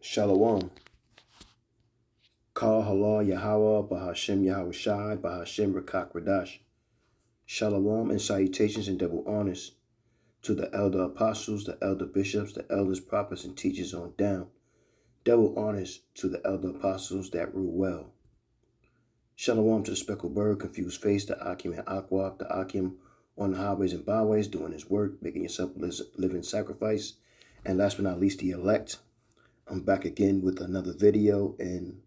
Shalom. Kal halal Yahweh, Bahashem Yahweh Shai, Bahashem Rakak Radash. Shalom and salutations and double honors to the elder apostles, the elder bishops, the elders, prophets, and teachers on down. Double honors to the elder apostles that rule well. Shalom to the speckled bird, confused face, the Akim and Akwab, the Akim on the highways and byways, doing his work, making yourself a living sacrifice. And last but not least, the elect. I'm back again with another video, and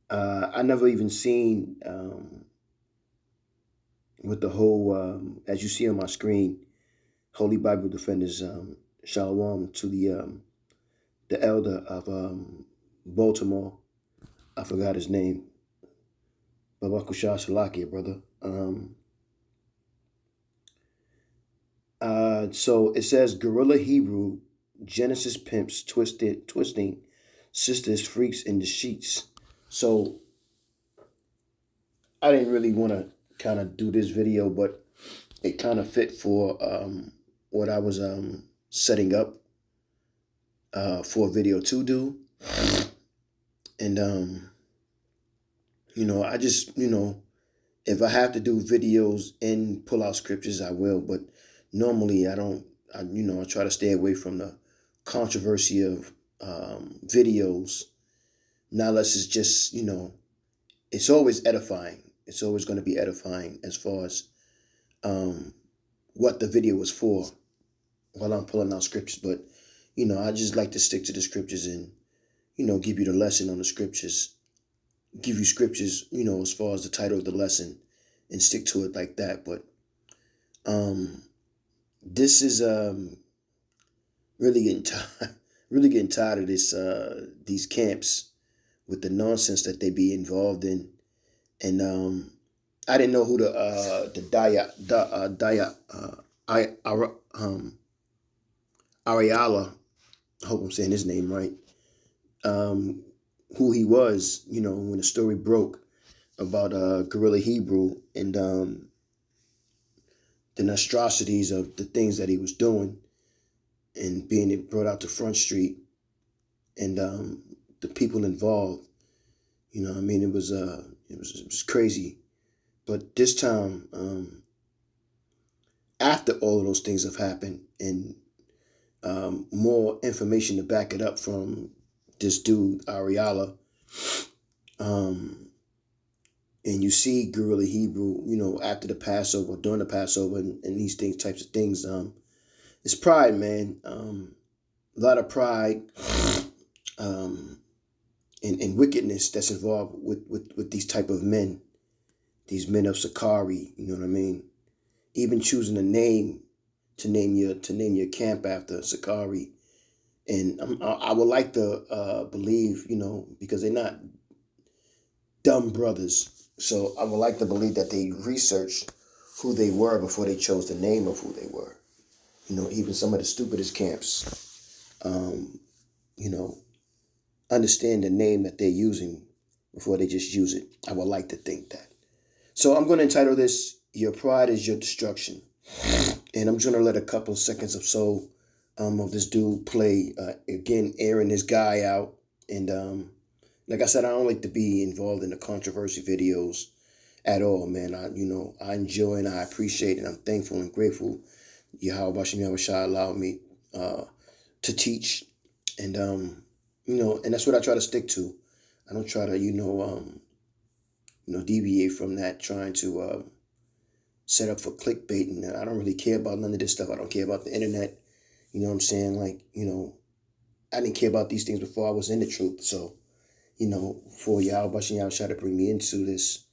I never even seen with the whole, as you see on my screen, Holy Bible Defenders, Shalom to the elder of Baltimore. I forgot his name. Baba Kushah Salakia, brother. So it says Guerrilla Hebrew, Genesis pimps, twisting, sisters, freaks in the sheets. So I didn't really want to kind of do this video, but it kind of fit for what I was setting up for a video to do. And I just, if I have to do videos and pull out scriptures, I will, but normally I don't. I try to stay away from the controversy of videos, not unless it's just, it's always edifying. It's always going to be edifying as far as what the video was for while I'm pulling out scriptures. But, I just like to stick to the scriptures and, give you the lesson on the scriptures, give you scriptures, as far as the title of the lesson, and stick to it like that. But this is really getting tired of this these camps with the nonsense that they be involved in. And I didn't know who Ariala, I hope I'm saying his name right, who he was, when the story broke about Guerrilla Hebrew and the monstrosities of the things that he was doing and being brought out to Front Street, and the people involved. It was crazy. But this time, after all of those things have happened, and more information to back it up from this dude Ariala, and you see Guerrilla Hebrew, after the Passover, during the Passover, and these types of things, it's pride, man. A lot of pride, and wickedness that's involved with these type of men, these men of Sakari. You know what I mean? Even choosing a name to name your camp after Sakari, and I would like to believe, because they're not dumb brothers. So I would like to believe that they researched who they were before they chose the name of who they were. Even some of the stupidest camps, understand the name that they're using before they just use it. I would like to think that. So I'm going to entitle this, Your Pride is Your Destruction. And I'm just going to let a couple of seconds or so of this dude play, again, airing this guy out. And like I said, I don't like to be involved in the controversy videos at all, man. I enjoy and I appreciate and I'm thankful and grateful Yahweh Bashem Yahweh Shai allowed me to teach. And, and that's what I try to stick to. I don't try to, deviate from that, trying to set up for clickbait. And I don't really care about none of this stuff. I don't care about the internet. You know what I'm saying? Like, I didn't care about these things before I was in the truth. So, for Yahweh Bashem Yahweh Shai to bring me into this,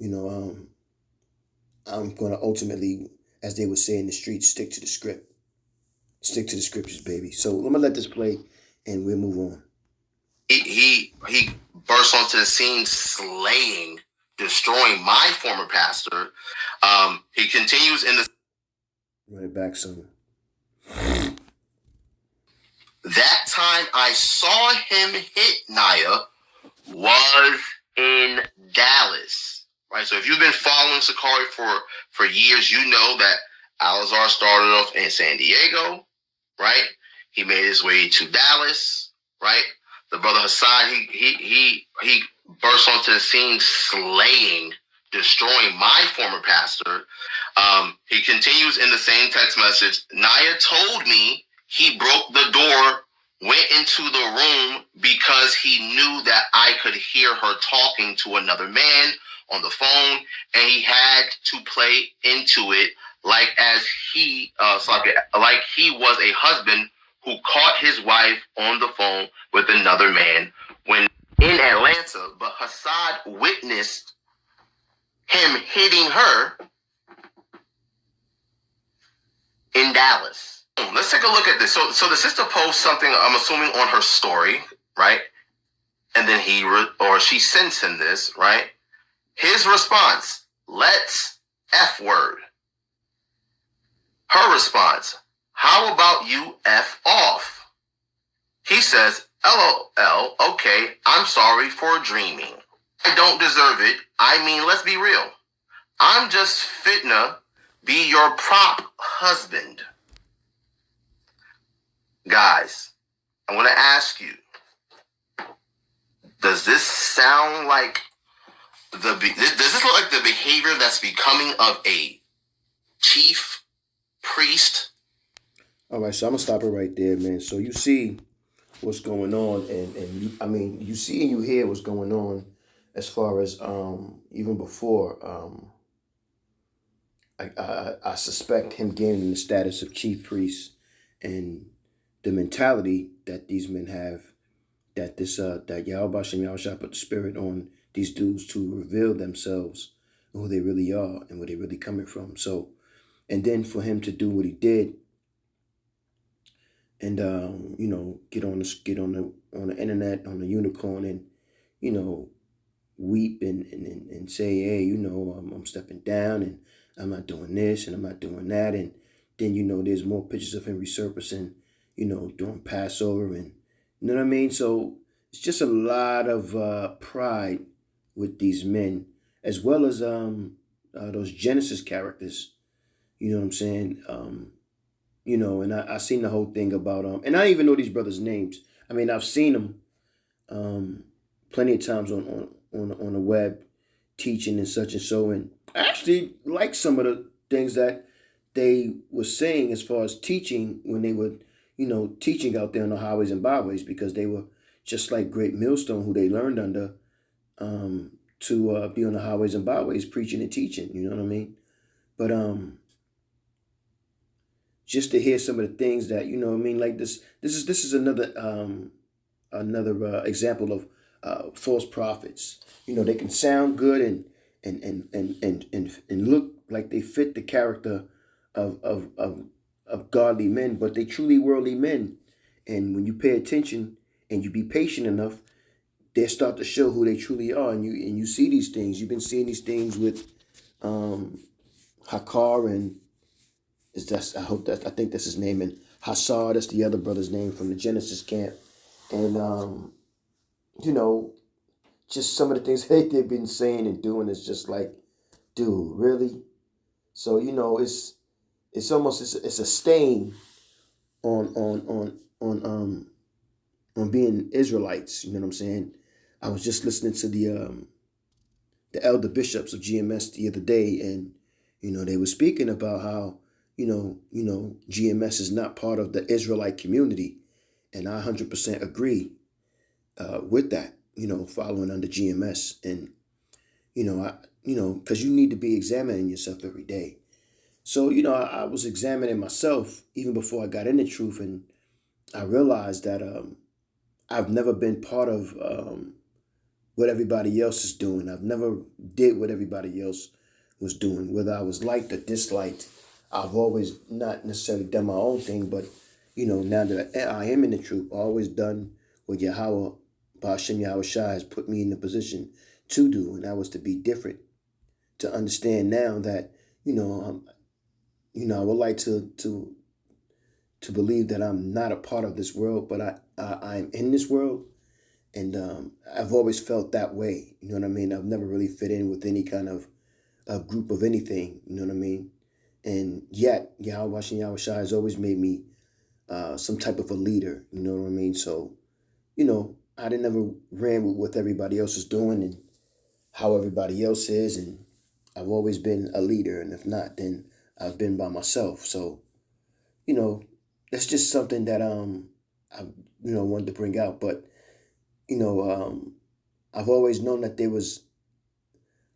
I'm going to ultimately, as they would say in the streets, stick to the script. Stick to the scriptures, baby. So I'm going to let this play and we'll move on. He burst onto the scene slaying, destroying my former pastor. He continues in the... Run it back soon. That time I saw him hit Naya was in Dallas, right? So if you've been following Sakari for years, you know that Alazar started off in San Diego, right? He made his way to Dallas, right? The brother Hassan, he bursts onto the scene, slaying, destroying my former pastor. He continues in the same text message. Naya told me he broke the door, went into the room because he knew that I could hear her talking to another man on the phone, and he had to play into it like he was a husband who caught his wife on the phone with another man when in Atlanta, but Hassad witnessed him hitting her in Dallas. Let's take a look at this. So the sister posts something, I'm assuming, on her story, right? And then she sends him this, right? His response, let's F word. Her response, how about you F off? He says, LOL, okay, I'm sorry for dreaming. I don't deserve it. I mean, let's be real. I'm just fitna be your prop husband. Guys, I want to ask you, does this sound like does this look like the behavior that's becoming of a chief priest? All right, so I'm gonna stop it right there, man. So you see what's going on, and you see and you hear what's going on as far as even before I suspect him gaining the status of chief priest, and the mentality that these men have, that Yahweh Hashem Yahushua put the spirit on these dudes to reveal themselves, who they really are and where they really coming from. So, and then for him to do what he did, and get on the internet, on the unicorn, and weep and say, hey, I'm stepping down, and I'm not doing this and I'm not doing that, and then there's more pictures of him resurfacing, during Passover, and you know what I mean. So it's just a lot of pride with these men, as well as those Genesis characters. You know what I'm saying? And I seen the whole thing about and I didn't even know these brothers' names. I mean, I've seen them plenty of times on the web, teaching and such and so, and I actually like some of the things that they were saying as far as teaching when they were, teaching out there on the highways and byways, because they were just like Great Millstone, who they learned under, to be on the highways and byways preaching and teaching. You know what I mean? But just to hear some of the things that like this is another example of false prophets. They can sound good and look like they fit the character of godly men, but they truly worldly men. And when you pay attention and you be patient enough, they start to show who they truly are. And you see these things. You've been seeing these things with Hakar, and I think that's his name, and Hassar, that's the other brother's name from the Genesis camp. And just some of the things they've been saying and doing is just like, dude, really? So it's almost it's a stain on being Israelites. You know what I'm saying? I was just listening to the elder bishops of GMS the other day, and they were speaking about how GMS is not part of the Israelite community, and I 100% agree with that. Following under GMS, and because you need to be examining yourself every day. So I was examining myself even before I got into truth, and I realized that I've never been part of what everybody else is doing. I've never did what everybody else was doing, whether I was liked or disliked. I've always not necessarily done my own thing, but now that I am in the truth, I've always done what Yahweh Ba'ashem Yahushua has put me in the position to do, and that was to be different. To understand now that I would like to believe that I'm not a part of this world, but I'm in this world, and I've always felt that way. You know what I mean? I've never really fit in with any kind of group of anything. You know what I mean? And yet, Yahweh Yahushua has always made me some type of a leader. You know what I mean? So, I didn't never ran with what everybody else is doing and how everybody else is, and I've always been a leader, and if not, then I've been by myself. So, you know, that's just something that I wanted to bring out. But you know, I've always known that there was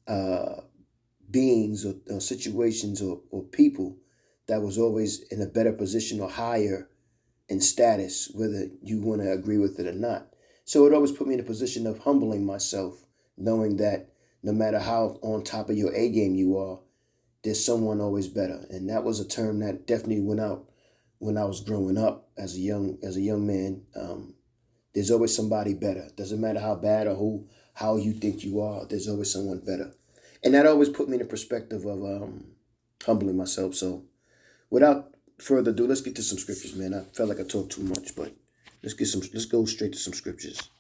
uh beings or situations or people that was always in a better position or higher in status, whether you want to agree with it or not. So it always put me in a position of humbling myself, knowing that no matter how on top of your A game you are, there's someone always better. And that was a term that definitely went out when I was growing up as a young man. There's always somebody better. Doesn't matter how bad or how you think you are. There's always someone better, and that always put me in a perspective of humbling myself. So, without further ado, let's get to some scriptures, man. I felt like I talked too much, but let's go straight to some scriptures.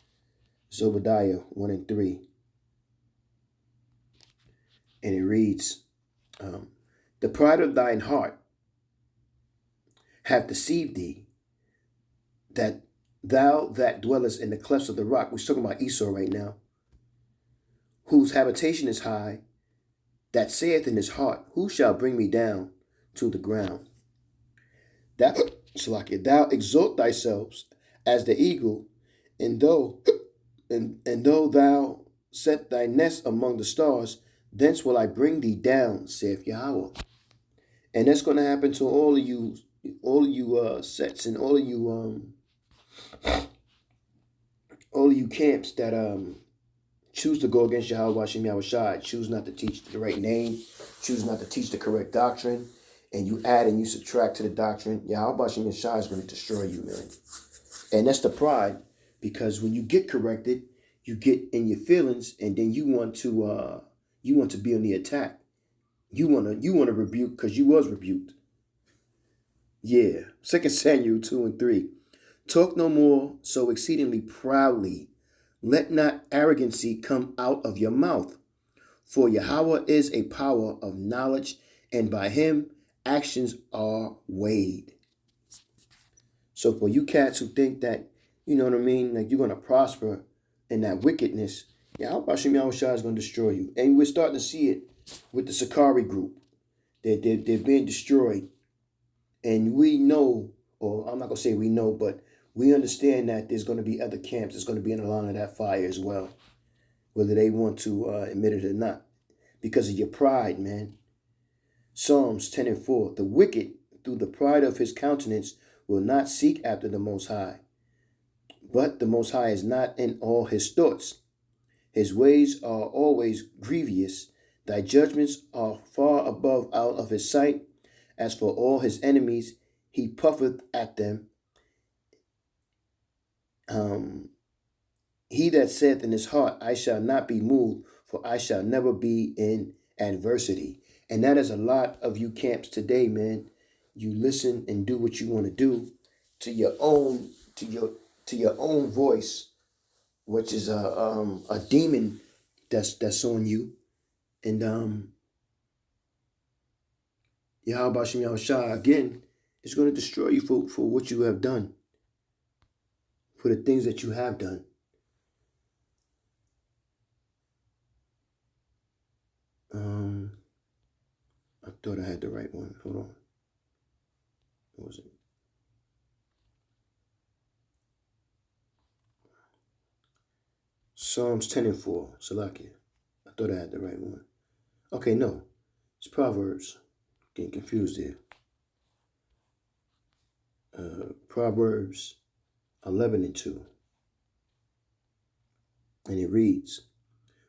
It's Obadiah 1 and 3, and it reads, "The pride of thine heart hath deceived thee, that thou that dwellest in the clefts of the rock." We're talking about Esau right now, whose habitation is high, that saith in his heart, Who shall bring me down to the ground? Thou, thou exalt thyself as the eagle, and though thou set thy nest among the stars, thence will I bring thee down, saith Yahweh. And that's going to happen to all of you sets, and all of you camps that choose to go against Yahweh Hashem Yahushai, choose not to teach the right name, choose not to teach the correct doctrine, and you add and you subtract to the doctrine, Yahweh Hashem Yahushai is going to destroy you, man. And that's the pride, because when you get corrected, you get in your feelings, and then you want to be on the attack. You want to rebuke because you was rebuked. Yeah. 2 Samuel 2 and 3. Talk no more so exceedingly proudly. Let not arrogancy come out of your mouth. For Yahweh is a power of knowledge, and by him actions are weighed. So for you cats who think that, you know what I mean, like you're going to prosper in that wickedness, Yahweh Hashem Yahushua is going to destroy you. And we're starting to see it with the Sakari group. They're being destroyed. And we know, or I'm not going to say we know, but we understand that there's going to be other camps that's going to be in the line of that fire as well, whether they want to admit it or not, because of your pride, man. Psalms 10 and 4. The wicked, through the pride of his countenance, will not seek after the Most High. But the Most High is not in all his thoughts. His ways are always grievous. Thy judgments are far above out of his sight. As for all his enemies, he puffeth at them. He that saith in his heart, I shall not be moved, for I shall never be in adversity. And that is a lot of you camps today, man. You listen and do what you want to do to your own voice, which is a demon that's on you. And Yahweh Hashem Yahushua, again, is going to destroy you for what you have done, for the things that you have done. I thought I had the right one. Hold on. What was it? Psalms 10 and 4. Salakia. I thought I had the right one. Okay, no. It's Proverbs. Getting confused there. Proverbs 11 and 2. And it reads,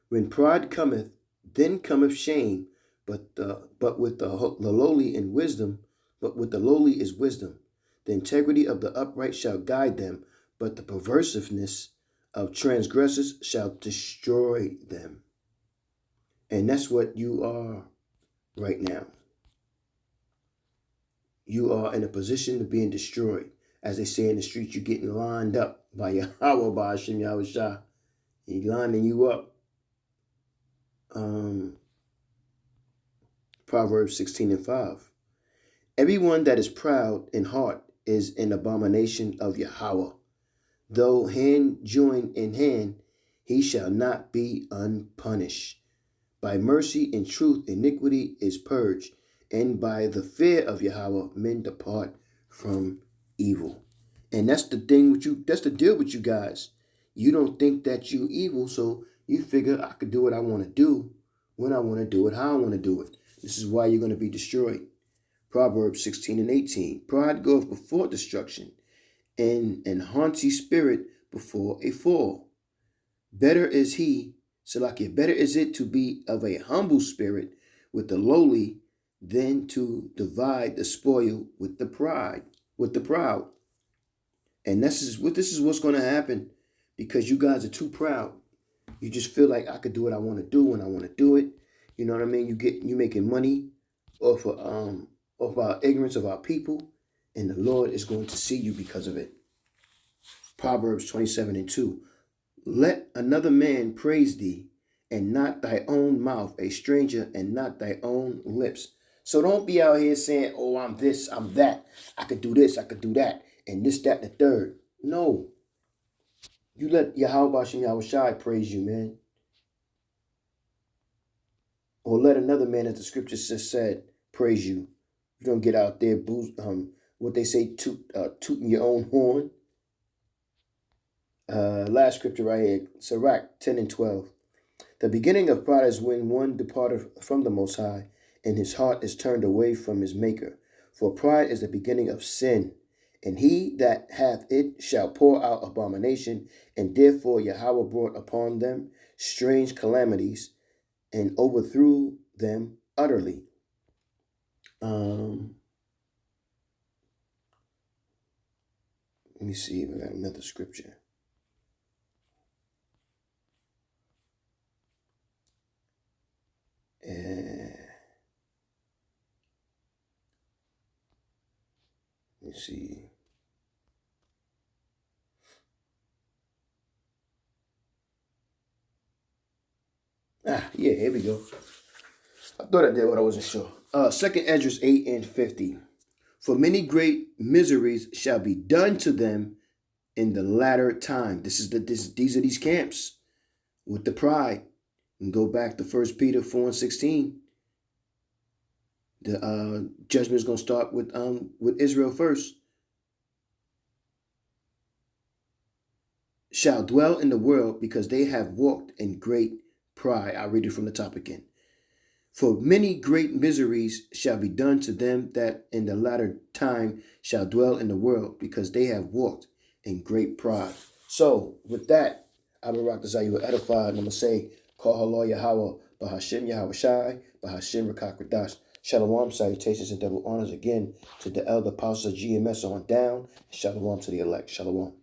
When pride cometh, then cometh shame, but with the lowly in wisdom, but with the lowly is wisdom. The integrity of the upright shall guide them, but the perversiveness of transgressors shall destroy them. And that's what you are right now. You are in a position of being destroyed. As they say in the streets, you're getting lined up by Yahweh, by Hashem Yahushua. He's lining you up. Proverbs 16 and 5. Everyone that is proud in heart is an abomination of Yahweh. though hand joined in hand, he shall not be unpunished. By mercy and truth, iniquity is purged, and by the fear of Yahweh, men depart from evil. And that's the thing with you, that's the deal with you guys. You don't think that you evil, so you figure I could do what I want to do, when I want to do it, how I want to do it. This is why you're going to be destroyed. Proverbs 16 and 18. Pride goeth before destruction, and an haughty spirit before a fall. Better is better is it to be of a humble spirit with the lowly than to divide the spoil with the proud. And this is what's going to happen because you guys are too proud. You just feel like I could do what I want to do when I want to do it. You know what I mean? You making money off of our ignorance of our people, and the Lord is going to see you because of it. Proverbs 27 and 2. Let another man praise thee, and not thy own mouth, a stranger, and not thy own lips. So don't be out here saying, oh, I'm this, I'm that. I could do this, I could do that, and this, that, and the third. No. You let Yahweh Shem Yahushai praise you, man. Or let another man, as the scripture just said, praise you. You don't get out there, what they say, tooting your own horn. Last scripture right here, Sirach 10 and 12. The beginning of pride is when one departed from the Most High, and his heart is turned away from his Maker. For pride is the beginning of sin, and he that hath it shall pour out abomination, and therefore Yahweh brought upon them strange calamities, and overthrew them utterly. Let me see if I got another scripture. Let me see. Yeah, here we go. I thought I did, but I wasn't sure. 2nd Esdras 8 and 50. For many great miseries shall be done to them in the latter time. These are these camps with the pride. And go back to 1 Peter 4 and 16. The judgment is going to start with Israel first. Shall dwell in the world because they have walked in great pride. I'll read it from the top again. For many great miseries shall be done to them that in the latter time shall dwell in the world because they have walked in great pride. So with that, I will rock this out. You were edified, and I'm going to say, Call Halal Yahweh, Bahashem Yahweh Shai, Bahashem Rakak Radash. Shalom, salutations and double honors again to the elder apostles of GMS on down. Shalom to the elect. Shalom.